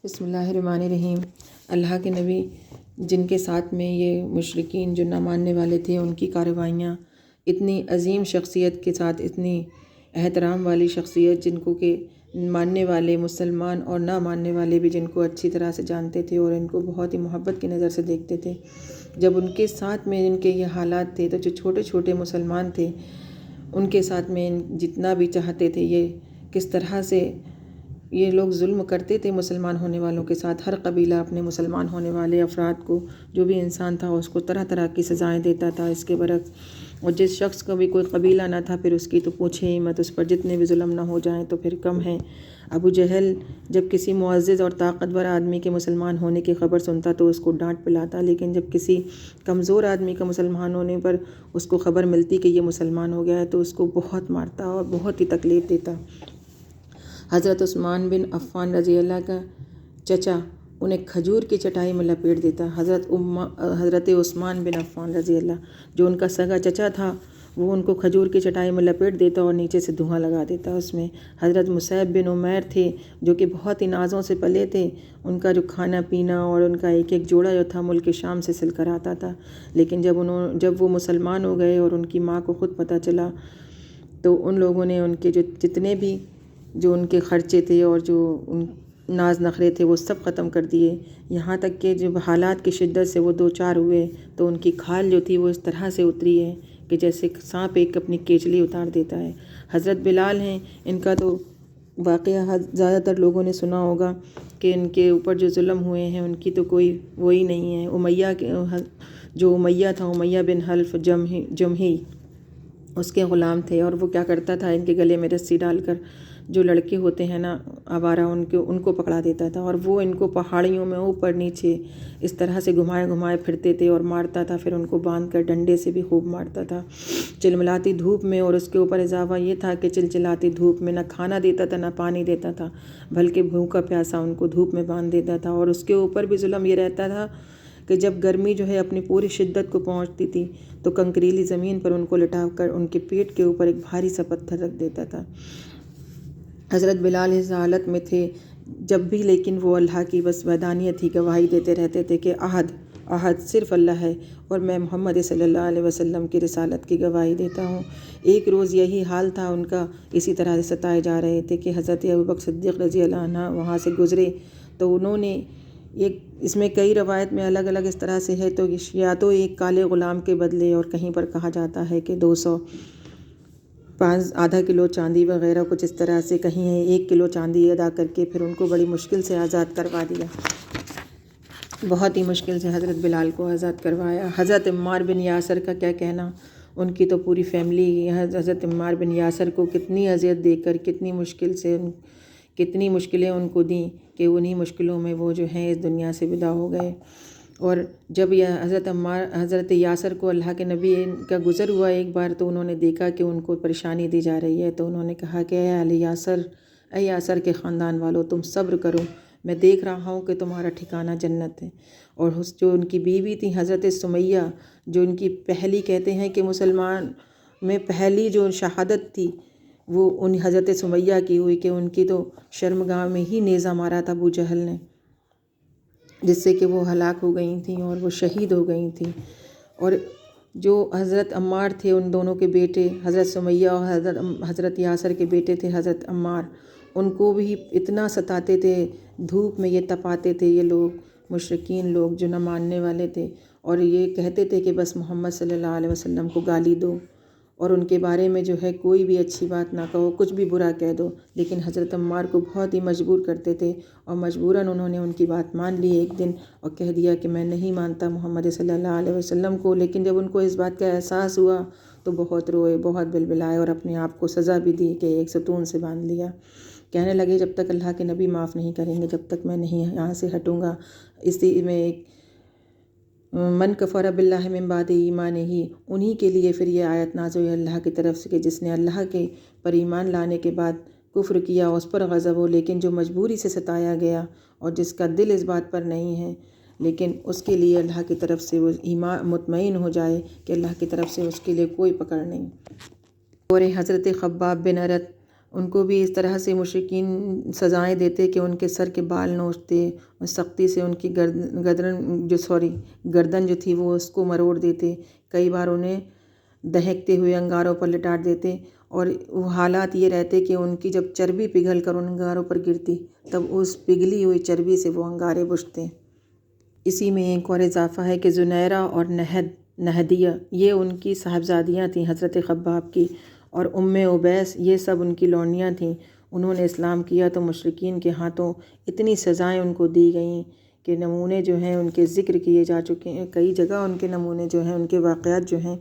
بسم اللہ الرحمن الرحیم۔ اللہ کے نبی جن کے ساتھ میں یہ مشرکین جو نہ ماننے والے تھے، ان کی کارروائیاں اتنی عظیم شخصیت کے ساتھ، اتنی احترام والی شخصیت جن کو کہ ماننے والے مسلمان اور نہ ماننے والے بھی جن کو اچھی طرح سے جانتے تھے اور ان کو بہت ہی محبت کی نظر سے دیکھتے تھے، جب ان کے ساتھ میں ان کے یہ حالات تھے تو جو چھوٹے چھوٹے مسلمان تھے ان کے ساتھ میں جتنا بھی چاہتے تھے یہ کس طرح سے یہ لوگ ظلم کرتے تھے مسلمان ہونے والوں کے ساتھ۔ ہر قبیلہ اپنے مسلمان ہونے والے افراد کو، جو بھی انسان تھا اس کو طرح طرح کی سزائیں دیتا تھا۔ اس کے برعکس اور جس شخص کا بھی کوئی قبیلہ نہ تھا پھر اس کی تو پوچھے ہی مت، اس پر جتنے بھی ظلم نہ ہو جائیں تو پھر کم ہیں۔ ابو جہل جب کسی معزز اور طاقتور آدمی کے مسلمان ہونے کی خبر سنتا تو اس کو ڈانٹ پلاتا، لیکن جب کسی کمزور آدمی کا مسلمان ہونے پر اس کو خبر ملتی کہ یہ مسلمان ہو گیا ہے تو اس کو بہت مارتا اور بہت ہی تکلیف دیتا۔ حضرت عثمان بن عفان رضی اللہ کا چچا انہیں کھجور کی چٹائی میں لپیٹ دیتا۔ حضرت عثمان بن عفان رضی اللہ جو ان کا سگا چچا تھا وہ ان کو کھجور کی چٹائی میں لپیٹ دیتا اور نیچے سے دھواں لگا دیتا اس میں۔ حضرت مصعب بن عمیر تھے جو کہ بہت ہی نازوں سے پلے تھے، ان کا جو کھانا پینا اور ان کا ایک ایک جوڑا جو تھا ملک شام سے سل کر آتا تھا، لیکن جب وہ مسلمان ہو گئے اور ان کی ماں کو خود پتہ چلا تو ان لوگوں نے ان کے جتنے بھی جو ان کے خرچے تھے اور جو ناز نخرے تھے وہ سب ختم کر دیے، یہاں تک کہ جب حالات کی شدت سے وہ دو چار ہوئے تو ان کی کھال جو تھی وہ اس طرح سے اتری ہے کہ جیسے سانپ ایک اپنی کیچلی اتار دیتا ہے۔ حضرت بلال ہیں، ان کا تو واقعہ زیادہ تر لوگوں نے سنا ہوگا کہ ان کے اوپر جو ظلم ہوئے ہیں ان کی تو کوئی وہی نہیں ہے۔ امیہ تھا، امیہ بن حلف جمحی اس کے غلام تھے، اور وہ کیا کرتا تھا ان کے گلے میں رسی ڈال کر جو لڑکے ہوتے ہیں نا آوارہ ان کو پکڑا دیتا تھا، اور وہ ان کو پہاڑیوں میں اوپر نیچے اس طرح سے گھمائے پھرتے تھے اور مارتا تھا، پھر ان کو باندھ کر ڈنڈے سے بھی خوب مارتا تھا چلملاتی دھوپ میں۔ اور اس کے اوپر اضافہ یہ تھا کہ چلچلاتی دھوپ میں نہ کھانا دیتا تھا نہ پانی دیتا تھا، بلکہ بھوکا پیاسا ان کو دھوپ میں باندھ دیتا تھا۔ اور اس کے اوپر بھی ظلم یہ رہتا تھا کہ جب گرمی جو ہے اپنی پوری شدت کو پہنچتی تھی تو کنکریلی زمین پر ان کو لٹا کر ان کے پیٹ کے اوپر ایک بھاری سا پتھر رکھ دیتا تھا۔ حضرت بلال اس حالت میں تھے جب بھی، لیکن وہ اللہ کی بس وحدانیت ہی گواہی دیتے رہتے تھے کہ احد صرف اللہ ہے، اور میں محمد صلی اللہ علیہ وسلم کی رسالت کی گواہی دیتا ہوں۔ ایک روز یہی حال تھا ان کا، اسی طرح سے ستائے جا رہے تھے کہ حضرت ابوبکر صدیق رضی اللہ عنہ وہاں سے گزرے تو انہوں نے اس میں کئی روایت میں الگ الگ اس طرح سے ہے، تو یا تو ایک کالے غلام کے بدلے، اور کہیں پر کہا جاتا ہے کہ 200 آدھا کلو چاندی وغیرہ کچھ اس طرح سے، کہیں 1 کلو چاندی ادا کر کے پھر ان کو بڑی مشکل سے آزاد کروا دیا، بہت ہی مشکل سے حضرت بلال کو آزاد کروایا۔ حضرت عمار بن یاسر کا کیا کہنا، ان کی تو پوری فیملی حضرت عمار بن یاسر کو کتنی اذیت دے کر کتنی مشکلیں ان کو دیں کہ انہی مشکلوں میں وہ جو ہیں اس دنیا سے ودا ہو گئے۔ اور جب یہ حضرت یاسر کو اللہ کے نبی کا گزر ہوا ایک بار تو انہوں نے دیکھا کہ ان کو پریشانی دی جا رہی ہے، تو انہوں نے کہا کہ اے یاسر کے خاندان والو، تم صبر کرو، میں دیکھ رہا ہوں کہ تمہارا ٹھکانہ جنت ہے۔ اور جو ان کی بیوی تھی حضرت سمیہ، جو ان کی پہلی کہتے ہیں کہ مسلمان میں پہلی جو شہادت تھی وہ ان حضرت سمیہ کی ہوئی کہ ان کی تو شرمگاہ میں ہی نیزہ مارا تھا ابو جہل نے، جس سے کہ وہ ہلاک ہو گئی تھیں اور وہ شہید ہو گئی تھیں۔ اور جو حضرت عمار تھے ان دونوں کے بیٹے حضرت سمیہ اور حضرت یاسر کے بیٹے تھے حضرت عمار، ان کو بھی اتنا ستاتے تھے، دھوپ میں یہ تپاتے تھے یہ لوگ مشرکین لوگ جو نہ ماننے والے تھے، اور یہ کہتے تھے کہ بس محمد صلی اللہ علیہ وسلم کو گالی دو اور ان کے بارے میں جو ہے کوئی بھی اچھی بات نہ کہو، کچھ بھی برا کہہ دو، لیکن حضرت عمار کو بہت ہی مجبور کرتے تھے، اور مجبوراً انہوں نے ان کی بات مان لی ایک دن اور کہہ دیا کہ میں نہیں مانتا محمد صلی اللہ علیہ وسلم کو۔ لیکن جب ان کو اس بات کا احساس ہوا تو بہت روئے، بہت بلبلائے اور اپنے آپ کو سزا بھی دی کہ ایک ستون سے باندھ لیا۔ کہنے لگے جب تک اللہ کے نبی معاف نہیں کریں گے جب تک میں نہیں یہاں سے ہٹوں گا۔ اسی میں ایک من کفر باللہ من بعد ایمانہ، انہی کے لیے پھر یہ آیت نازل ہوئی اللہ کی طرف سے کہ جس نے اللہ کے پر ایمان لانے کے بعد کفر کیا اس پر غضب ہو، لیکن جو مجبوری سے ستایا گیا اور جس کا دل اس بات پر نہیں ہے، لیکن اس کے لیے اللہ کی طرف سے وہ ایمان مطمئن ہو جائے کہ اللہ کی طرف سے اس کے لیے کوئی پکڑ نہیں۔ اور حضرت خباب بن ارت ان کو بھی اس طرح سے مشرکین سزائیں دیتے کہ ان کے سر کے بال نوچتے، سختی سے ان کی گردن جو تھی وہ اس کو مروڑ دیتے، کئی بار انہیں دہکتے ہوئے انگاروں پر لٹاٹ دیتے، اور وہ حالات یہ رہتے کہ ان کی جب چربی پگھل کر ان انگاروں پر گرتی تب اس پگھلی ہوئی چربی سے وہ انگارے بجھتے۔ اسی میں ایک اور اضافہ ہے کہ زنیرہ اور نہدیہ یہ ان کی صاحبزادیاں تھیں حضرت خباب کی، اور عبیس یہ سب ان کی لونڈیاں تھیں۔ انہوں نے اسلام کیا تو مشرکین کے ہاتھوں اتنی سزائیں ان کو دی گئیں کہ نمونے جو ہیں ان کے ذکر کیے جا چکے ہیں، کئی جگہ ان کے نمونے جو ہیں، ان کے واقعات جو ہیں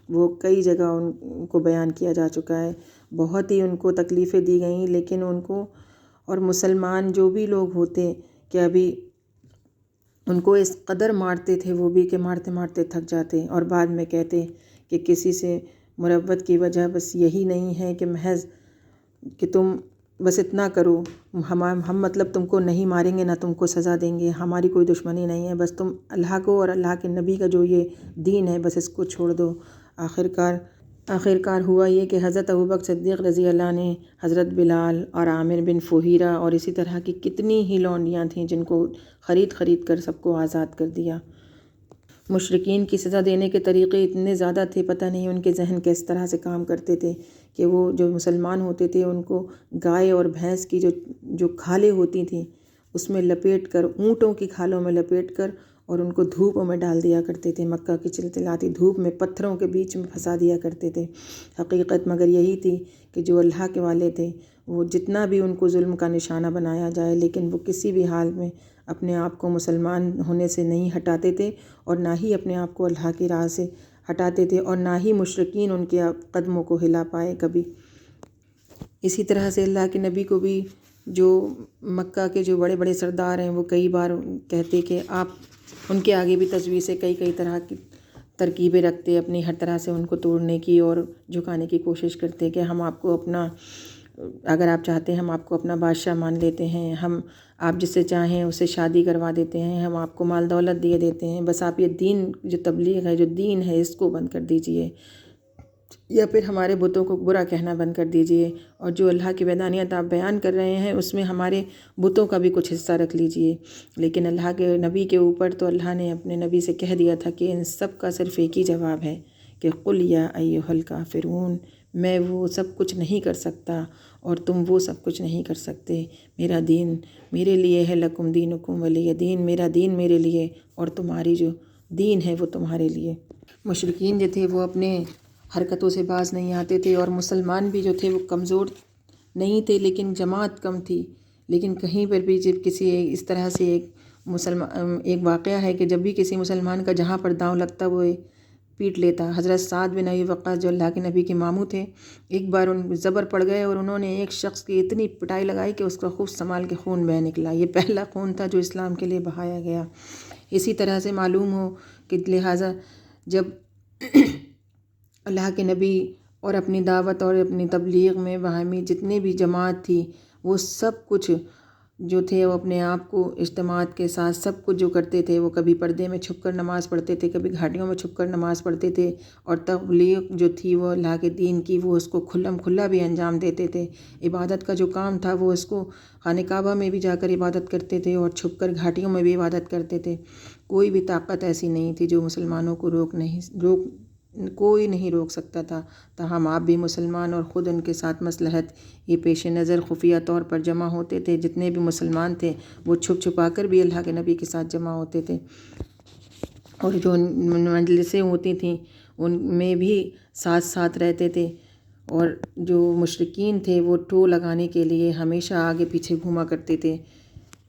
وہ کئی جگہ ان کو بیان کیا جا چکا ہے۔ بہت ہی ان کو تکلیفیں دی گئیں، لیکن ان کو اور مسلمان جو بھی لوگ ہوتے کہ ابھی ان کو اس قدر مارتے تھے وہ بھی کہ مارتے مارتے تھک جاتے، اور بعد میں کہتے کہ کسی سے مروت کی وجہ بس یہی نہیں ہے کہ محض کہ تم بس اتنا کرو، ہم مطلب تم کو نہیں ماریں گے، نہ تم کو سزا دیں گے، ہماری کوئی دشمنی نہیں ہے، بس تم اللہ کو اور اللہ کے نبی کا جو یہ دین ہے بس اس کو چھوڑ دو۔ آخرکار ہوا یہ کہ حضرت ابوبکر صدیق رضی اللہ نے حضرت بلال اور عامر بن فہیرہ اور اسی طرح کی کتنی ہی لونڈیاں تھیں جن کو خرید کر سب کو آزاد کر دیا۔ مشرکین کی سزا دینے کے طریقے اتنے زیادہ تھے، پتہ نہیں ان کے ذہن کس طرح سے کام کرتے تھے کہ وہ جو مسلمان ہوتے تھے ان کو گائے اور بھینس کی جو کھالیں ہوتی تھیں اس میں لپیٹ کر، اونٹوں کی کھالوں میں لپیٹ کر، اور ان کو دھوپوں میں ڈال دیا کرتے تھے، مکہ کی چلچلاتی دھوپ میں پتھروں کے بیچ میں پھنسا دیا کرتے تھے۔ حقیقت مگر یہی تھی کہ جو اللہ کے والے تھے وہ جتنا بھی ان کو ظلم کا نشانہ بنایا جائے لیکن وہ کسی بھی حال میں اپنے آپ کو مسلمان ہونے سے نہیں ہٹاتے تھے، اور نہ ہی اپنے آپ کو اللہ کی راہ سے ہٹاتے تھے، اور نہ ہی مشرکین ان کے قدموں کو ہلا پائے کبھی۔ اسی طرح سے اللہ کے نبی کو بھی جو مکہ کے جو بڑے بڑے سردار ہیں وہ کئی بار کہتے کہ آپ ان کے آگے بھی تجویزیں کئی طرح کی ترکیبیں رکھتے اپنی ہر طرح سے ان کو توڑنے کی اور جھکانے کی کوشش کرتے کہ ہم آپ کو اپنا، اگر آپ چاہتے ہیں ہم آپ کو اپنا بادشاہ مان لیتے ہیں، ہم آپ جس سے چاہیں اسے شادی کروا دیتے ہیں، ہم آپ کو مال دولت دیے دیتے ہیں، بس آپ یہ دین جو تبلیغ ہے، جو دین ہے اس کو بند کر دیجئے، یا پھر ہمارے بتوں کو برا کہنا بند کر دیجئے، اور جو اللہ کی وحدانیت آپ بیان کر رہے ہیں اس میں ہمارے بتوں کا بھی کچھ حصہ رکھ لیجئے۔ لیکن اللہ کے نبی کے اوپر تو اللہ نے اپنے نبی سے کہہ دیا تھا کہ ان سب کا صرف ایک ہی جواب ہے کہ قل یا ایھا الکافرون، میں وہ سب کچھ نہیں کر سکتا اور تم وہ سب کچھ نہیں کر سکتے، میرا دین میرے لیے ہے، لکم دینکم ولی دین، میرا دین میرے لیے اور تمہاری جو دین ہے وہ تمہارے لیے۔ مشرکین جو تھے وہ اپنے حرکتوں سے باز نہیں آتے تھے، اور مسلمان بھی جو تھے وہ کمزور نہیں تھے لیکن جماعت کم تھی، لیکن کہیں پر بھی جب کسی اس طرح سے ایک واقعہ ہے کہ جب بھی کسی مسلمان کا جہاں پر داؤں لگتا وہ پیٹ لیتا۔ حضرت سعد بن ابی وقاص جو اللہ کے نبی کے ماموں تھے، ایک بار ان زبر پڑ گئے اور انہوں نے ایک شخص کی اتنی پٹائی لگائی کہ اس کا خوب سنبھال کے خون بہہ نکلا۔ یہ پہلا خون تھا جو اسلام کے لیے بہایا گیا۔ اسی طرح سے معلوم ہو کہ لہٰذا جب اللہ کے نبی اور اپنی دعوت اور اپنی تبلیغ میں باہمی جتنے بھی جماعت تھی وہ سب کچھ جو تھے وہ اپنے آپ کو اجتماعات کے ساتھ سب کچھ جو کرتے تھے، وہ کبھی پردے میں چھپ کر نماز پڑھتے تھے، کبھی گھاٹیوں میں چھپ کر نماز پڑھتے تھے، اور تبلیغ جو تھی وہ اللہ کے دین کی وہ اس کو کھلم کھلا بھی انجام دیتے تھے۔ عبادت کا جو کام تھا وہ اس کو خانہ کعبہ میں بھی جا کر عبادت کرتے تھے اور چھپ کر گھاٹیوں میں بھی عبادت کرتے تھے۔ کوئی بھی طاقت ایسی نہیں تھی جو مسلمانوں کو کوئی نہیں روک سکتا تھا۔ تاہم آپ بھی مسلمان اور خود ان کے ساتھ مصلحت یہ پیش نظر خفیہ طور پر جمع ہوتے تھے، جتنے بھی مسلمان تھے وہ چھپ چھپا کر بھی اللہ کے نبی کے ساتھ جمع ہوتے تھے، اور جو مجلسیں ہوتی تھیں ان میں بھی ساتھ رہتے تھے، اور جو مشرکین تھے وہ ٹو لگانے کے لیے ہمیشہ آگے پیچھے گھوما کرتے تھے۔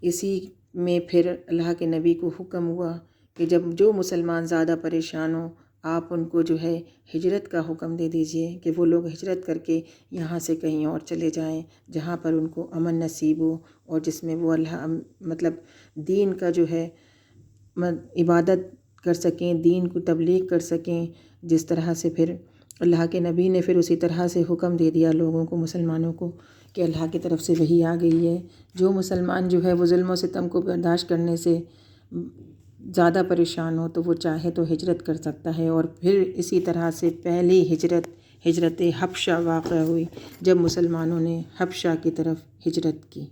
اسی میں پھر اللہ کے نبی کو حکم ہوا کہ جب جو مسلمان زیادہ پریشان ہوں آپ ان کو جو ہے ہجرت کا حکم دے دیجئے کہ وہ لوگ ہجرت کر کے یہاں سے کہیں اور چلے جائیں جہاں پر ان کو امن نصیب ہو، اور جس میں وہ اللہ مطلب دین کا جو ہے عبادت کر سکیں، دین کو تبلیغ کر سکیں، جس طرح سے پھر اللہ کے نبی نے پھر اسی طرح سے حکم دے دیا لوگوں کو، مسلمانوں کو، کہ اللہ کی طرف سے وحی آ گئی ہے، جو مسلمان جو ہے وہ ظلم و ستم کو برداشت کرنے سے زیادہ پریشان ہو تو وہ چاہے تو ہجرت کر سکتا ہے، اور پھر اسی طرح سے پہلی ہجرت حبشہ واقع ہوئی، جب مسلمانوں نے حبشہ کی طرف ہجرت کی۔